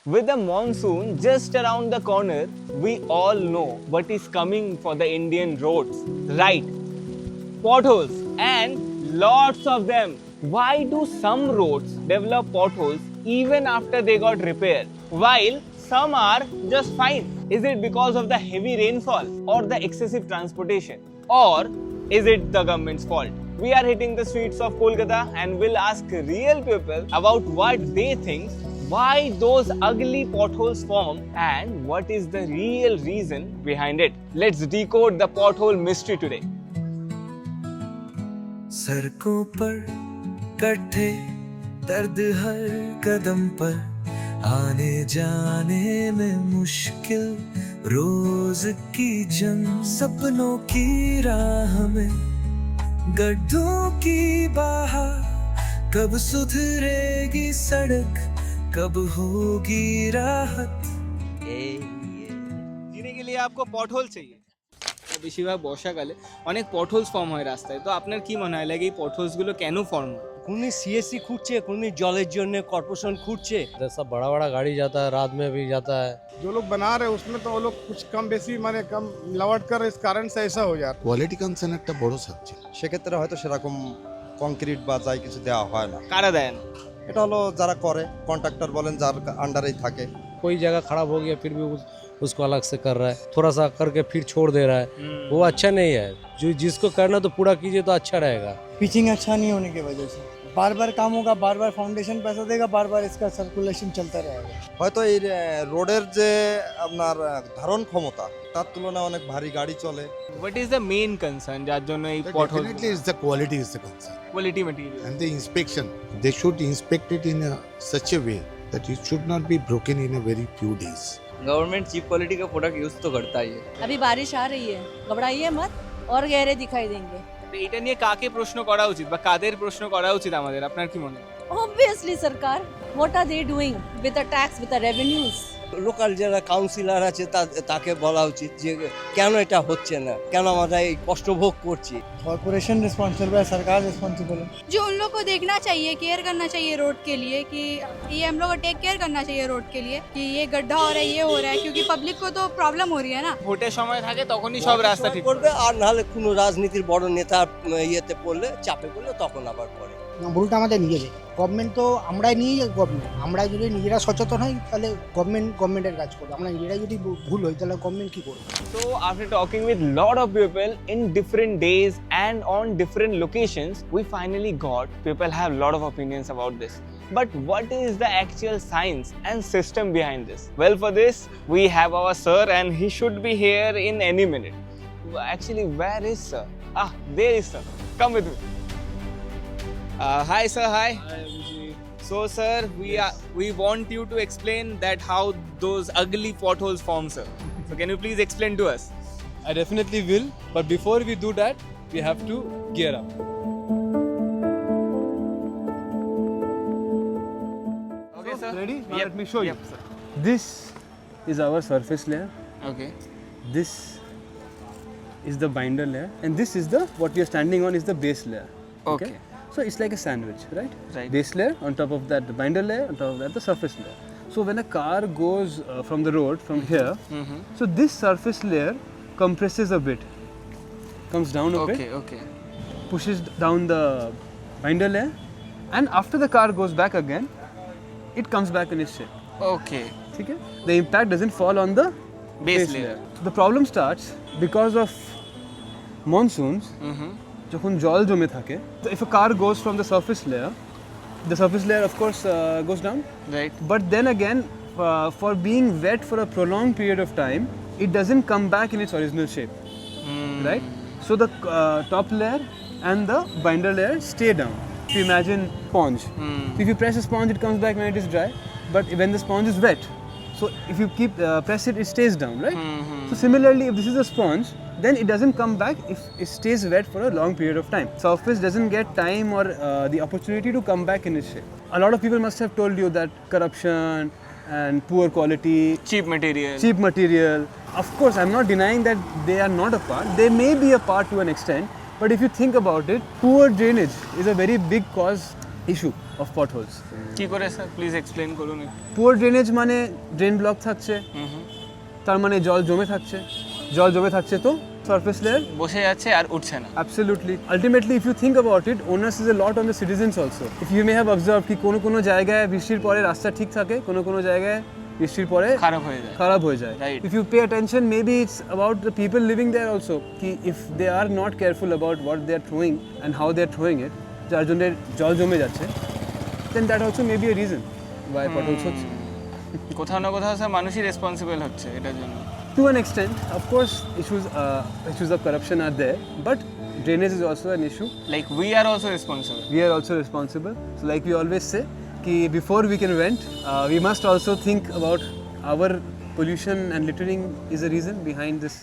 With the monsoon just around the corner, we all know what is coming for the Indian roads. Right, potholes and lots of them. Why do some roads develop potholes even after they got repaired while some are just fine? Is it because of the heavy rainfall or the excessive transportation, or is it the government's fault? We are hitting the streets of Kolkata and will ask real people about what they think, why those ugly potholes form, and what is the real reason behind it. Let's decode the pothole mystery today. सड़कों पर कट्ठे दर्द हर कदम पर आने जाने में मुश्किल रोज की जंग सपनों की राह में गड्ढों की बाहर कब सुधरेगी सड़क कब होगी राहत जीने के लिए आपको পটহোল चाहिए। বেশিরভাগ বর্ষাকালে অনেক পটহোলস ফর্ম হয় রাস্তায়। তো আপনার কি মনে হয় লাগে এই পটহোলসগুলো কেন ফর্ম হয়? কোনি सीएससी খুঁড়ছে কোনি জলের জন্য কর্পোরেশন খুঁড়ছে सब बड़ा बड़ा गाड़ी जाता है, रात में भी जाता है। जो लोग बना रहे हैं उसमें तो वो लोग कुछ कम बेसी माने कम मिलावट कर इस कारण से ऐसा हो जाता है। কোয়ালিটি কনসার্ন একটা বড় সাবজেক্ট। সেক্ষেত্রে হয়তো সেরকম কংক্রিট বা যাই কিছু দেওয়া হয় না। কারা দেন? এটা হলো যারা করে কন্ট্রাক্টর বলেন যার আন্ডারেই থাকে। कोई जगह खराब हो गया फिर भी उसको अलग से कर रहा है, थोड़ा सा करके फिर छोड़ दे रहा है, वो अच्छा नहीं है। जो जिसको करना तो पूरा कीजिए तो अच्छा रहेगा। पिचिंग अच्छा नहीं होने की वजह से बार बार काम होगा, बार बार फाउंडेशन पैसा देगा, बार बार इसका सर्कुलेशन चलता रहेगा। হয়তো এই রোডের যে আপনার ধারণ ক্ষমতা তার তুলনায় অনেক ভারী গাড়ি চলে। What is the main concern যার জন্য এই পটহোল? Definitely is the quality is the concern. Quality material. And the inspection, they should inspect it in such a way that it should not be broken in a very few days. Government cheap quality का product use तो करता ही है। अभी बारिश आ रही है, घबराइए मत और गहरे दिखाई देंगे। এটা নিয়ে কাকে প্রশ্ন করা উচিত বা কাদের প্রশ্ন করা উচিত আমাদের? আপনার কি মনে হয়? Obviously सरकार, what are they doing with the tax, with the revenues? Local যারা কাউন্সিলর আছে তাকে বলা উচিত যে কেন এটা হচ্ছে না, কেন আমরা এই কষ্ট ভোগ করছি। कॉर्पोरेशन रिस्पॉन्सिबल है, सरकार रिस्पॉन्सिबल है। जो उन लोग को देखना चाहिए, केयर करना चाहिए रोड के लिए कि ये हम लोग को टेक केयर करना चाहिए रोड के लिए कि ये गड्ढा हो रहा है, ये हो रहा है, क्योंकि पब्लिक को तो प्रॉब्लम हो रही है ना। ভোটের সময় থাকে তখনই সব রাস্তা ঠিক করবে আর নাহলে কোনো রাজনীতির বড় নেতার ইয়েতে পড়লে চাপে পড়লে তখন আবার করে। ভুলটা আমাদের নিজেদের। গভর্নমেন্ট তো আমরাই নিয়ে গভর্নমেন্ট, আমরা যদি নিজেরা সচেতন হই তাহলে গভর্নমেন্টের কাজ করবে। আমরা নিজেরাই যদি ভুল হই তাহলে গভর্নমেন্ট কি করবে? So after talking with lot of people in different days and on different locations, we finally got people have lot of opinions about this. But what is the actual science and system behind this? Well, for this we have our sir and he should be here in any minute. Actually, where is sir? There is sir. Come with me. Hi sir, hi. So sir, we want you to explain that how those ugly potholes form, sir. So can you please explain to us? I definitely will, but before we do that, we have to gear up. Okay, sir. Ready? Now Yep. let me show you. Yep, sir. This is our surface layer. Okay. This is the binder layer, and this is the what we are standing on is the base layer. Okay. So it's like a sandwich, right? Right. Base layer, on top of that the binder layer, on top of that the surface layer. So when a car goes from the road from here, so this surface layer compresses a bit, comes down a bit, Okay. pushes down the binder layer, and after the car goes back again, it comes back in its shape. Okay. Okay? The impact doesn't fall on the Base layer. So the problem starts because of monsoons. যখন জল জমে থাকে, so if a car goes from the surface layer of course goes down. Right. But then again, for being wet for a prolonged period of time, it doesn't come back in its original shape. Right? So the top layer and the binder layer stay down. If you imagine sponge, if you press a sponge, it comes back when it is dry. But when the sponge is wet, so if you keep press it, it stays down, right? So similarly, if this is a sponge, then it doesn't come back if it stays wet for a long period of time. Surface doesn't get time or the opportunity to come back in its shape. A lot of people must have told you that corruption and poor quality, Cheap material. Of course, I'm not denying that they are not a part. They may be a part to an extent, but if you think about it, poor drainage is a very big cause issue of potholes. কি করে sir please explain করুন একটু। Poor drainage মানে drain block থাকছে, তার মানে জল জমে থাকছে তো সারফেস লেয়ার বসে যাচ্ছে আর উঠছে না। Absolutely. Ultimately, if you think about it, onus is a lot on the citizens also. If you may have observed कि কোনো জায়গায় বৃষ্টির পরে রাস্তা ঠিক থাকে, কোনো জায়গায় বৃষ্টির পরে খারাপ হয়ে যায়। Right. If you pay attention, maybe it's about the people living there also. कि if they are not careful about what they are throwing and how they are throwing it, যার জন্য জল জমে যাচ্ছে, then that also may be a reason why potholes হচ্ছে। কোথাও না কোথাও স্যার মানুষই রেসপন্সিবল হচ্ছে এটার জন্য। To an extent, of course, issues of corruption are there, but drainage is also an issue. Like we are also responsible. We are also responsible. So like we always say, कि before we can vent, we must also think about our pollution and littering is a reason behind this.